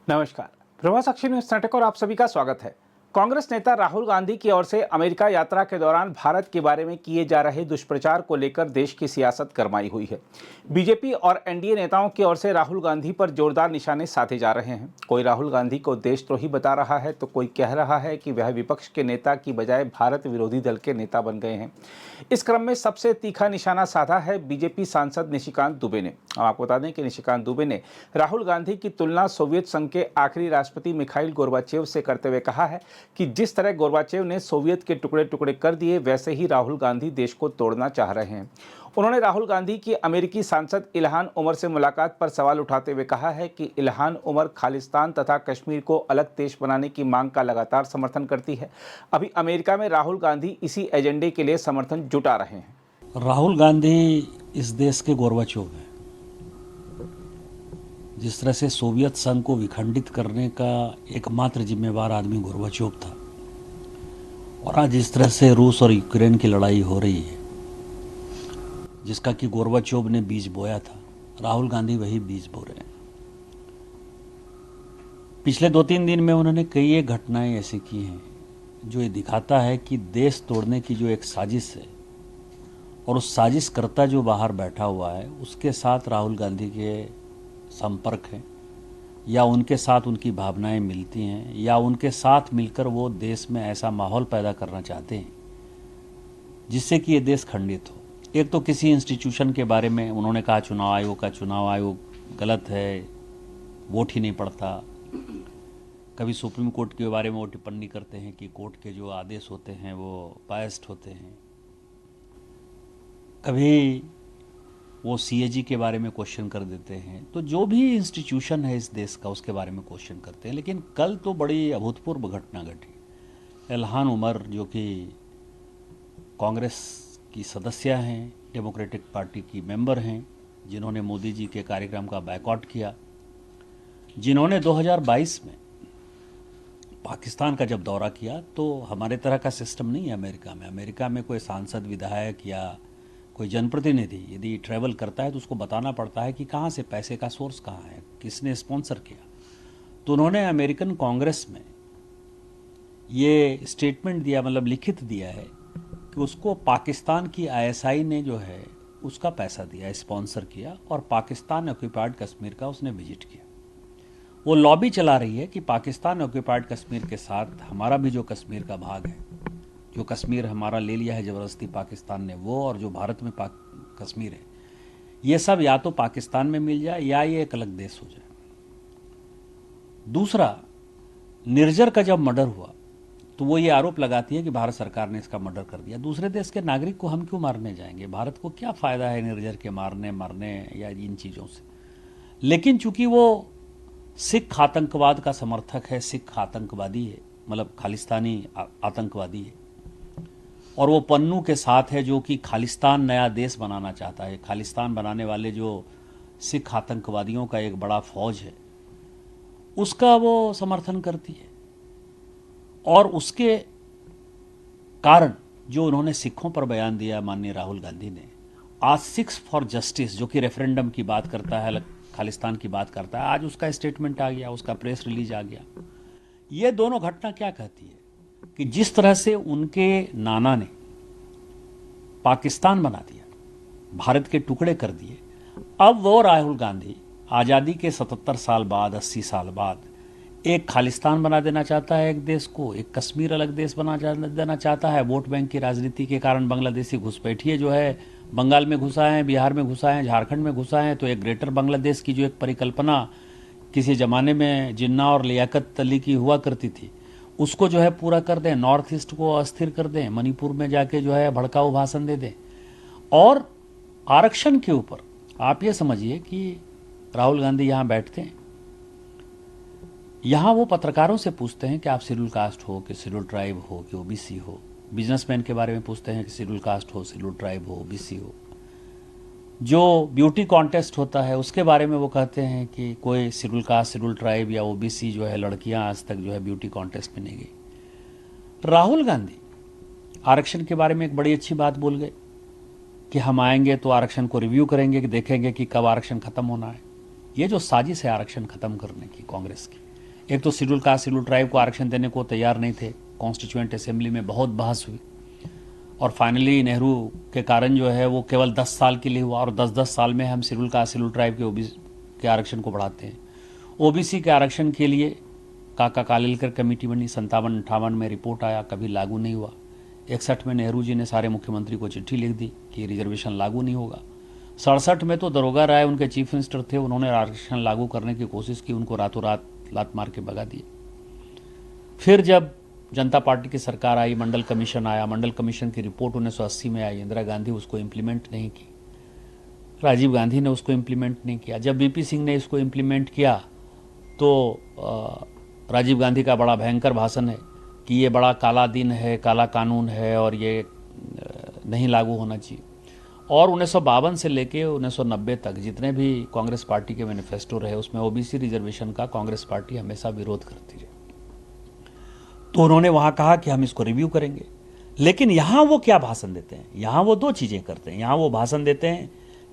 नमस्कार। प्रभा साक्षी न्यूज नाटक और आप सभी का स्वागत है। कांग्रेस नेता राहुल गांधी की ओर से अमेरिका यात्रा के दौरान भारत के बारे में किए जा रहे दुष्प्रचार को लेकर देश की सियासत गरमाई हुई है। बीजेपी और एनडीए नेताओं की ओर से राहुल गांधी पर जोरदार निशाने साधे जा रहे हैं। कोई राहुल गांधी को देशद्रोही बता रहा है तो कोई कह रहा है कि वह विपक्ष के नेता की बजाय भारत विरोधी दल के नेता बन गए हैं। इस क्रम में सबसे तीखा निशाना साधा है बीजेपी सांसद निशिकांत दुबे ने। आपको बता दें कि निशिकांत दुबे ने राहुल गांधी की तुलना सोवियत संघ के आखिरी राष्ट्रपति मिखाइल गोर्बाचेव से करते हुए कहा है कि जिस तरह गोर्बाचेव ने सोवियत के टुकड़े टुकड़े कर दिए, वैसे ही राहुल गांधी देश को तोड़ना चाह रहे हैं। उन्होंने राहुल गांधी की अमेरिकी सांसद इल्हान उमर से मुलाकात पर सवाल उठाते हुए कहा है कि इल्हान उमर खालिस्तान तथा कश्मीर को अलग देश बनाने की मांग का लगातार समर्थन करती है। अभी अमेरिका में राहुल गांधी इसी एजेंडे के लिए समर्थन जुटा रहे हैं। राहुल गांधी इस देश के गोर्बाचेव हैं। जिस तरह से सोवियत संघ को विखंडित करने का एकमात्र जिम्मेवार आदमी गोर्बाचेव था, और आज जिस तरह से रूस और यूक्रेन की लड़ाई हो रही है, जिसका कि गोर्बाचेव ने बीज बोया था, राहुल गांधी वही बीज बो रहे हैं। पिछले 2-3 दिन में उन्होंने कई एक घटनाएं ऐसी की हैं जो ये दिखाता है कि देश तोड़ने की जो एक साजिश है और उस साजिशकर्ता जो बाहर बैठा हुआ है उसके साथ राहुल गांधी के संपर्क हैं, या उनके साथ उनकी भावनाएं मिलती हैं, या उनके साथ मिलकर वो देश में ऐसा माहौल पैदा करना चाहते हैं जिससे कि ये देश खंडित हो। एक तो किसी इंस्टीट्यूशन के बारे में उन्होंने कहा चुनाव आयोग गलत है, वोट ही नहीं पड़ता। कभी सुप्रीम कोर्ट के बारे में वो टिप्पणी करते हैं कि कोर्ट के जो आदेश होते हैं वो बायस्ड होते हैं। कभी वो सीएजी के बारे में क्वेश्चन कर देते हैं। तो जो भी इंस्टीट्यूशन है इस देश का उसके बारे में क्वेश्चन करते हैं। लेकिन कल तो बड़ी अभूतपूर्व घटना घटी। इल्हान उमर जो कि कांग्रेस की सदस्य हैं, डेमोक्रेटिक पार्टी की मेंबर हैं, जिन्होंने मोदी जी के कार्यक्रम का बायकॉट किया, जिन्होंने 2022 में पाकिस्तान का जब दौरा किया, तो हमारे तरह का सिस्टम नहीं है अमेरिका में कोई सांसद, विधायक या कोई जनप्रतिनिधि यदि ट्रैवल करता है तो उसको बताना पड़ता है कि कहाँ से पैसे का सोर्स कहाँ है, किसने स्पॉन्सर किया। तो उन्होंने अमेरिकन कांग्रेस में ये स्टेटमेंट दिया, मतलब लिखित दिया है कि उसको पाकिस्तान की आईएसआई ने जो है उसका पैसा दिया, स्पॉन्सर किया, और पाकिस्तान ऑक्यूपाइड कश्मीर का उसने विजिट किया। वो लॉबी चला रही है कि पाकिस्तान ऑक्यूपाइड कश्मीर के साथ हमारा भी जो कश्मीर का भाग है, जो कश्मीर हमारा ले लिया है ज़बरदस्ती पाकिस्तान ने, वो और जो भारत में कश्मीर है, ये सब या तो पाकिस्तान में मिल जाए या ये एक अलग देश हो जाए। दूसरा, निर्जर का जब मर्डर हुआ तो वो ये आरोप लगाती है कि भारत सरकार ने इसका मर्डर कर दिया। दूसरे देश के नागरिक को हम क्यों मारने जाएंगे? भारत को क्या फ़ायदा है निर्जर के मारने या इन चीज़ों से? लेकिन चूंकि वो सिख आतंकवाद का समर्थक है, सिख आतंकवादी है, मतलब खालिस्तानी आतंकवादी है, और वो पन्नू के साथ है जो कि खालिस्तान नया देश बनाना चाहता है। खालिस्तान बनाने वाले जो सिख आतंकवादियों का एक बड़ा फौज है उसका वो समर्थन करती है। और उसके कारण जो उन्होंने सिखों पर बयान दिया माननीय राहुल गांधी ने, आज सिक्स फॉर जस्टिस जो कि रेफरेंडम की बात करता है, खालिस्तान की बात करता है, आज उसका स्टेटमेंट आ गया, उसका प्रेस रिलीज आ गया। ये दोनों घटना क्या कहती है कि जिस तरह से उनके नाना ने पाकिस्तान बना दिया, भारत के टुकड़े कर दिए, अब वो राहुल गांधी आज़ादी के 77 साल बाद, 80 साल बाद एक खालिस्तान बना देना चाहता है, एक देश को, एक कश्मीर अलग देश बना देना चाहता है। वोट बैंक की राजनीति के कारण बांग्लादेशी घुसपैठिए जो है बंगाल में घुसा है, बिहार में घुसा है, झारखंड में घुसा है। तो एक ग्रेटर बांग्लादेश की जो एक परिकल्पना किसी ज़माने में जिन्ना और लियाकत अली की हुआ करती थी, उसको जो है पूरा कर दें, नॉर्थ ईस्ट को अस्थिर कर दें, मणिपुर में जाके जो है भड़काऊ भाषण दे दें। और आरक्षण के ऊपर आप ये समझिए कि राहुल गांधी यहाँ बैठते हैं, यहाँ वो पत्रकारों से पूछते हैं कि आप शेड्यूल कास्ट हो कि शेड्यूल ट्राइब हो कि ओबीसी हो। बिजनेसमैन के बारे में पूछते हैं कि शेड्यूल कास्ट हो, शेड्यूल ट्राइब हो, ओबीसी हो। जो ब्यूटी कॉन्टेस्ट होता है उसके बारे में वो कहते हैं कि कोई शेड्यूल कास्ट, शेड्यूल ट्राइब या ओबीसी जो है लड़कियां आज तक जो है ब्यूटी कॉन्टेस्ट में नहीं गई। राहुल गांधी आरक्षण के बारे में एक बड़ी अच्छी बात बोल गए कि हम आएंगे तो आरक्षण को रिव्यू करेंगे, कि देखेंगे कि कब आरक्षण खत्म होना है। ये जो साजिश है आरक्षण खत्म करने की कांग्रेस की, एक तो शेड्यूल कास्ट शेड्यूल ट्राइब को आरक्षण देने को तैयार नहीं थे, कॉन्स्टिट्यूएंट असेंबली में बहुत बहस हुई और फाइनली नेहरू के कारण जो है वो केवल 10 साल के लिए हुआ और 10-10 साल में हम शेड्यूल कास्ट शेड्यूल ट्राइब के ओबीसी के आरक्षण को बढ़ाते हैं। ओबीसी के आरक्षण के लिए काका कालेलकर कमेटी बनी, 57-58 में रिपोर्ट आया, कभी लागू नहीं हुआ। 61 में नेहरू जी ने सारे मुख्यमंत्री को चिट्ठी लिख दी कि रिजर्वेशन लागू नहीं होगा। 67 में तो दरोगा राय उनके चीफ मिनिस्टर थे, उन्होंने आरक्षण लागू करने की कोशिश की, उनको रातों रात लात मार के भगा दिए। फिर जब जनता पार्टी की सरकार आई, मंडल कमीशन आया, मंडल कमीशन की रिपोर्ट 1980 में आई, इंदिरा गांधी उसको इम्प्लीमेंट नहीं की, राजीव गांधी ने उसको इम्प्लीमेंट नहीं किया। जब बीपी सिंह ने इसको इम्प्लीमेंट किया तो राजीव गांधी का बड़ा भयंकर भाषण है कि ये बड़ा काला दिन है, काला कानून है और ये नहीं लागू होना चाहिए। और 1952 से लेके 1990 तक जितने भी कांग्रेस पार्टी के मैनिफेस्टो रहे उसमें ओबीसी रिजर्वेशन का कांग्रेस पार्टी हमेशा विरोध करती रही। तो उन्होंने वहां कहा कि हम इसको रिव्यू करेंगे, लेकिन यहां वो क्या भाषण देते हैं, यहां वो दो चीजें करते हैं। यहां वो भाषण देते हैं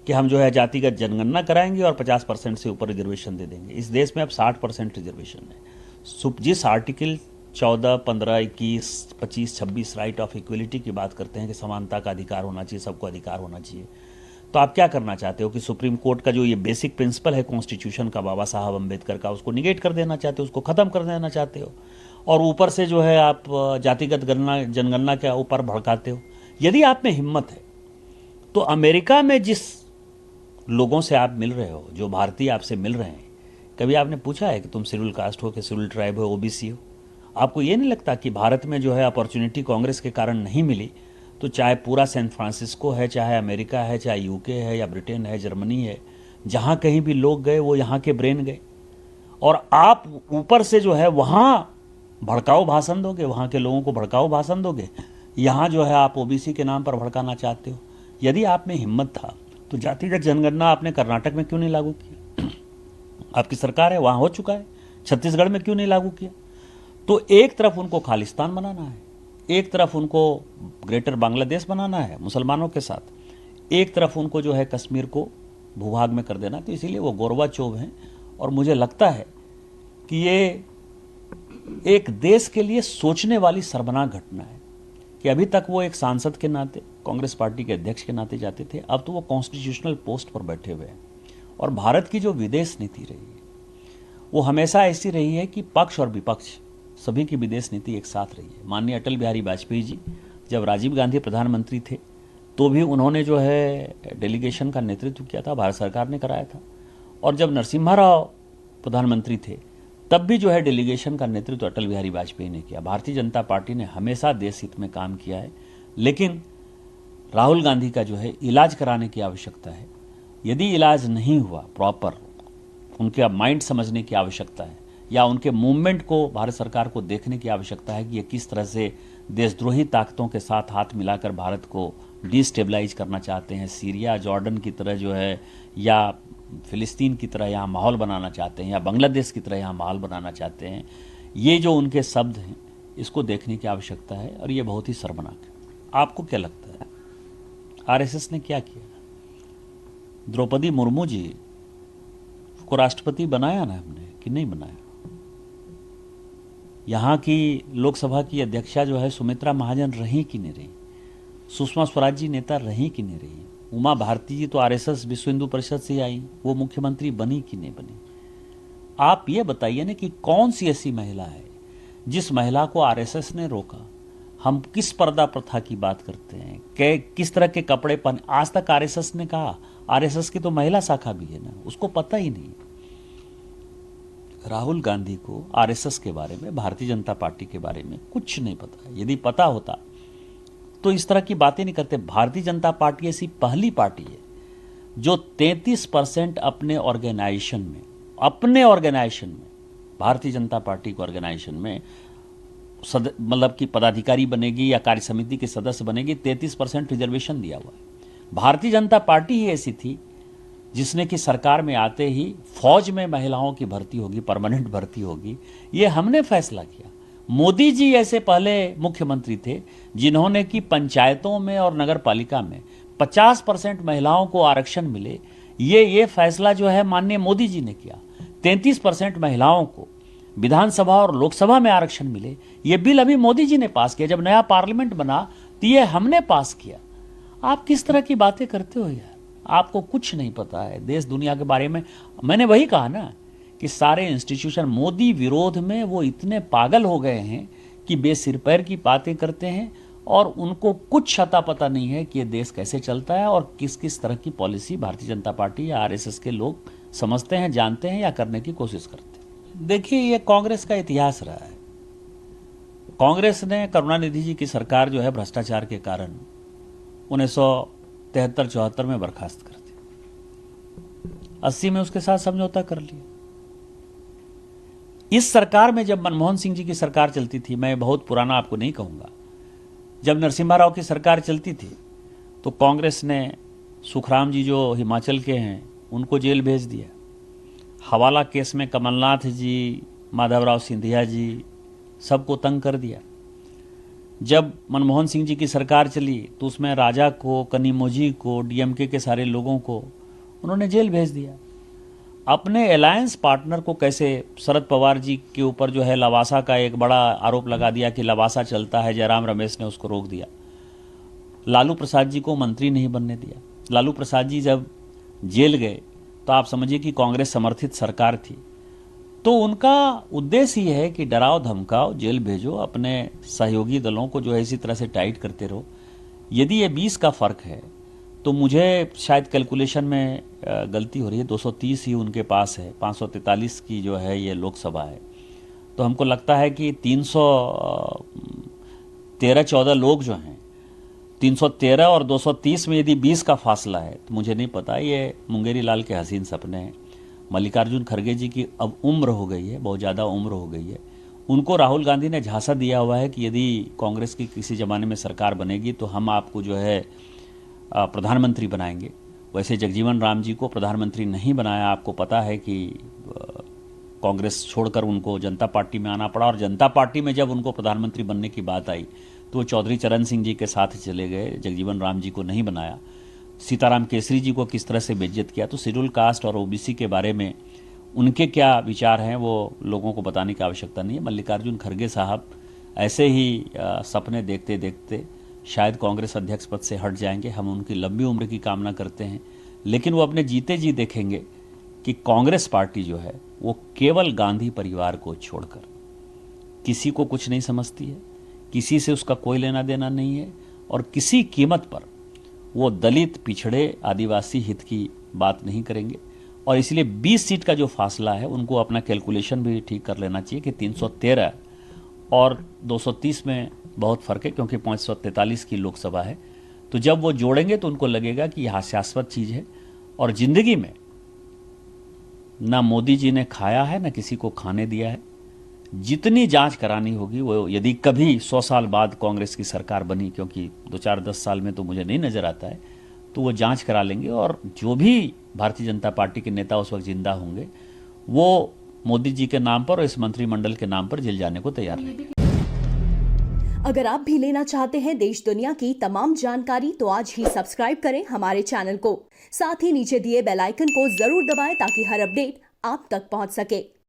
कि हम जो है जातिगत जनगणना कराएंगे और 50% से ऊपर रिजर्वेशन दे देंगे। इस देश में अब 60% रिजर्वेशन है। जिस आर्टिकल 14, 15, 21, 25, 26 राइट ऑफ इक्वलिटी की बात करते हैं कि समानता का अधिकार होना चाहिए, सबको अधिकार होना चाहिए, तो आप क्या करना चाहते हो कि सुप्रीम कोर्ट का जो ये बेसिक प्रिंसिपल है कॉन्स्टिट्यूशन का, बाबा साहब अम्बेडकर का, उसको निगेट कर देना चाहते हो, उसको खत्म कर देना चाहते हो और ऊपर से जो है आप जातिगत जनगणना के ऊपर भड़काते हो। यदि आप में हिम्मत है तो अमेरिका में जिस लोगों से आप मिल रहे हो, जो भारतीय आपसे मिल रहे हैं, कभी आपने पूछा है कि तुम शेड्यूल कास्ट हो कि शेड्यूल ट्राइब हो, ओबीसी हो? आपको ये नहीं लगता कि भारत में जो है अपॉर्चुनिटी कांग्रेस के कारण नहीं मिली, तो चाहे पूरा सैन फ्रांसिस्को है, चाहे अमेरिका है, चाहे यूके है या ब्रिटेन है, जर्मनी है, जहाँ कहीं भी लोग गए वो यहाँ के ब्रेन गए और आप ऊपर से जो है वहाँ भड़काऊ भाषण दोगे, वहाँ के लोगों को भड़काऊ भाषण दोगे, यहाँ जो है आप ओबीसी के नाम पर भड़काना चाहते हो। यदि आप में हिम्मत था तो जातिगत जनगणना आपने कर्नाटक में क्यों नहीं लागू किया? आपकी सरकार है, वहाँ हो चुका है। छत्तीसगढ़ में क्यों नहीं लागू किया? तो एक तरफ उनको खालिस्तान बनाना है, एक तरफ उनको ग्रेटर बांग्लादेश बनाना है मुसलमानों के साथ, एक तरफ उनको जो है कश्मीर को भूभाग में कर देना। तो इसीलिए वो गोरबाचोव हैं और मुझे लगता है कि ये एक देश के लिए सोचने वाली शर्मनाक घटना है कि अभी तक वो एक सांसद के नाते, कांग्रेस पार्टी के अध्यक्ष के नाते जाते थे, अब तो वो कॉन्स्टिट्यूशनल पोस्ट पर बैठे हुए हैं। और भारत की जो विदेश नीति रही है वो हमेशा ऐसी रही है कि पक्ष और विपक्ष सभी की विदेश नीति एक साथ रही है। माननीय अटल बिहारी वाजपेयी जी जब राजीव गांधी प्रधानमंत्री थे तो भी उन्होंने जो है डेलीगेशन का नेतृत्व किया था, भारत सरकार ने कराया था। और जब नरसिम्हा राव प्रधानमंत्री थे तब भी जो है डेलीगेशन का नेतृत्व अटल बिहारी वाजपेयी ने किया। भारतीय जनता पार्टी ने हमेशा देश हित में काम किया है, लेकिन राहुल गांधी का जो है इलाज कराने की आवश्यकता है। यदि इलाज नहीं हुआ प्रॉपर, उनके माइंड समझने की आवश्यकता है या उनके मूवमेंट को भारत सरकार को देखने की आवश्यकता है कि ये किस तरह से देशद्रोही ताकतों के साथ हाथ मिलाकर भारत को डिस्टेबलाइज करना चाहते हैं, सीरिया जॉर्डन की तरह जो है या फिलिस्तीन की तरह यहाँ माहौल बनाना चाहते हैं या बांग्लादेश की तरह यहाँ माहौल बनाना चाहते हैं। ये जो उनके शब्द हैं इसको देखने की आवश्यकता है और ये बहुत ही शर्मनाक है। आपको क्या लगता है आरएसएस ने क्या किया? द्रौपदी मुर्मू जी को राष्ट्रपति बनाया ना हमने कि नहीं बनाया? यहाँ की लोकसभा की अध्यक्षा जो है सुमित्रा महाजन रही कि नहीं रही? सुषमा स्वराज जी नेता रही कि नहीं रही? उमा भारती जी तो आरएसएस विश्व हिंदू परिषद से आई, वो मुख्यमंत्री बनी कि नहीं बनी? आप ये बताइए ना कि कौन सी ऐसी महिला है जिस महिला को आरएसएस ने रोका? हम किस पर्दा प्रथा की बात करते हैं, किस तरह के कपड़े पहने? आज तक आरएसएस ने कहा, आरएसएस की तो महिला शाखा भी है ना, उसको पता ही नहीं। राहुल गांधी को आरएसएस के बारे में, भारतीय जनता पार्टी के बारे में कुछ नहीं पता। यदि पता होता तो इस तरह की बातें नहीं करते। भारतीय जनता पार्टी ऐसी पहली पार्टी है जो 33% अपने ऑर्गेनाइजेशन में भारतीय जनता पार्टी के ऑर्गेनाइजेशन में मतलब कि पदाधिकारी बनेगी या कार्य समिति के सदस्य बनेगी, 33% रिजर्वेशन दिया हुआ है। भारतीय जनता पार्टी ही ऐसी थी जिसने कि सरकार में आते ही फौज में महिलाओं की भर्ती होगी, परमानेंट भर्ती होगी, ये हमने फैसला किया। मोदी जी ऐसे पहले मुख्यमंत्री थे जिन्होंने कि पंचायतों में और नगर पालिका में 50% महिलाओं को आरक्षण मिले। ये फैसला जो है माननीय मोदी जी ने किया। 33% महिलाओं को विधानसभा और लोकसभा में आरक्षण मिले। ये बिल अभी मोदी जी ने पास किया, जब नया पार्लियामेंट बना तो ये हमने पास किया। आप किस तरह की बातें करते हो यार, आपको कुछ नहीं पता है देश दुनिया के बारे में। मैंने वही कहा ना कि सारे इंस्टीट्यूशन मोदी विरोध में वो इतने पागल हो गए हैं कि बेसिर पैर की बातें करते हैं और उनको कुछ अता पता नहीं है कि ये देश कैसे चलता है और किस किस तरह की पॉलिसी भारतीय जनता पार्टी या आरएसएस के लोग समझते हैं, जानते हैं या करने की कोशिश करते हैं। देखिए, ये कांग्रेस का इतिहास रहा है। कांग्रेस ने करुणानिधि जी की सरकार जो है भ्रष्टाचार के कारण 1973-74 में बर्खास्त कर दी, 80 में उसके साथ समझौता कर लिया। इस सरकार में जब मनमोहन सिंह जी की सरकार चलती थी, मैं बहुत पुराना आपको नहीं कहूंगा, जब नरसिम्हा राव की सरकार चलती थी तो कांग्रेस ने सुखराम जी जो हिमाचल के हैं उनको जेल भेज दिया। हवाला केस में कमलनाथ जी, माधवराव सिंधिया जी सबको तंग कर दिया। जब मनमोहन सिंह जी की सरकार चली तो उसमें राजा को, कनिमोझी को, डीएमके के सारे लोगों को उन्होंने जेल भेज दिया। अपने अलायंस पार्टनर को कैसे, शरद पवार जी के ऊपर जो है लवासा का एक बड़ा आरोप लगा दिया कि लवासा चलता है, जयराम रमेश ने उसको रोक दिया। लालू प्रसाद जी को मंत्री नहीं बनने दिया। लालू प्रसाद जी जब जेल गए तो आप समझिए कि कांग्रेस समर्थित सरकार थी, तो उनका उद्देश्य ये है कि डराओ धमकाओ, जेल भेजो, अपने सहयोगी दलों को जो है इसी तरह से टाइट करते रहो। यदि ये 20 का फर्क है तो मुझे शायद कैलकुलेशन में गलती हो रही है, 230 ही उनके पास है, 543 की जो है ये लोकसभा है, तो हमको लगता है कि 313-14 लोग जो हैं, 313 और 230 में यदि 20 का फासला है तो मुझे नहीं पता, ये मुंगेरी लाल के हसीन सपने हैं। मल्लिकार्जुन खड़गे जी की अब उम्र हो गई है, बहुत ज़्यादा उम्र हो गई है। उनको राहुल गांधी ने झांसा दिया हुआ है कि यदि कांग्रेस की किसी ज़माने में सरकार बनेगी तो हम आपको जो है प्रधानमंत्री बनाएंगे। वैसे जगजीवन राम जी को प्रधानमंत्री नहीं बनाया, आपको पता है कि कांग्रेस छोड़कर उनको जनता पार्टी में आना पड़ा, और जनता पार्टी में जब उनको प्रधानमंत्री बनने की बात आई तो वो चौधरी चरण सिंह जी के साथ चले गए, जगजीवन राम जी को नहीं बनाया। सीताराम केसरी जी को किस तरह से बेइज्जत किया। तो शेड्यूल कास्ट और ओबीसी के बारे में उनके क्या विचार हैं वो लोगों को बताने की आवश्यकता नहीं है। मल्लिकार्जुन खड़गे साहब ऐसे ही सपने देखते देखते शायद कांग्रेस अध्यक्ष पद से हट जाएंगे। हम उनकी लंबी उम्र की कामना करते हैं, लेकिन वो अपने जीते जी देखेंगे कि कांग्रेस पार्टी जो है वो केवल गांधी परिवार को छोड़कर किसी को कुछ नहीं समझती है, किसी से उसका कोई लेना देना नहीं है, और किसी कीमत पर वो दलित, पिछड़े, आदिवासी हित की बात नहीं करेंगे। और इसलिए 20 सीट का जो फासला है उनको अपना कैलकुलेशन भी ठीक कर लेना चाहिए कि 313 और 230 में बहुत फर्क है, क्योंकि 543 की लोकसभा है। तो जब वो जोड़ेंगे तो उनको लगेगा कि यह हास्यास्पद चीज़ है, और जिंदगी में ना मोदी जी ने खाया है ना किसी को खाने दिया है। जितनी जांच करानी होगी वो, यदि कभी 100 साल बाद कांग्रेस की सरकार बनी, क्योंकि 2-4-10 साल में तो मुझे नहीं नजर आता है, तो वो जांच करा लेंगे, और जो भी भारतीय जनता पार्टी के नेता उस वक्त जिंदा होंगे वो मोदी जी के नाम पर और इस मंत्रिमंडल के नाम पर जेल जाने को तैयार रहेंगे। अगर आप भी लेना चाहते हैं देश दुनिया की तमाम जानकारी तो आज ही सब्सक्राइब करें हमारे चैनल को। साथ ही नीचे दिए बेल आइकन को जरूर दबाएं ताकि हर अपडेट आप तक पहुंच सके।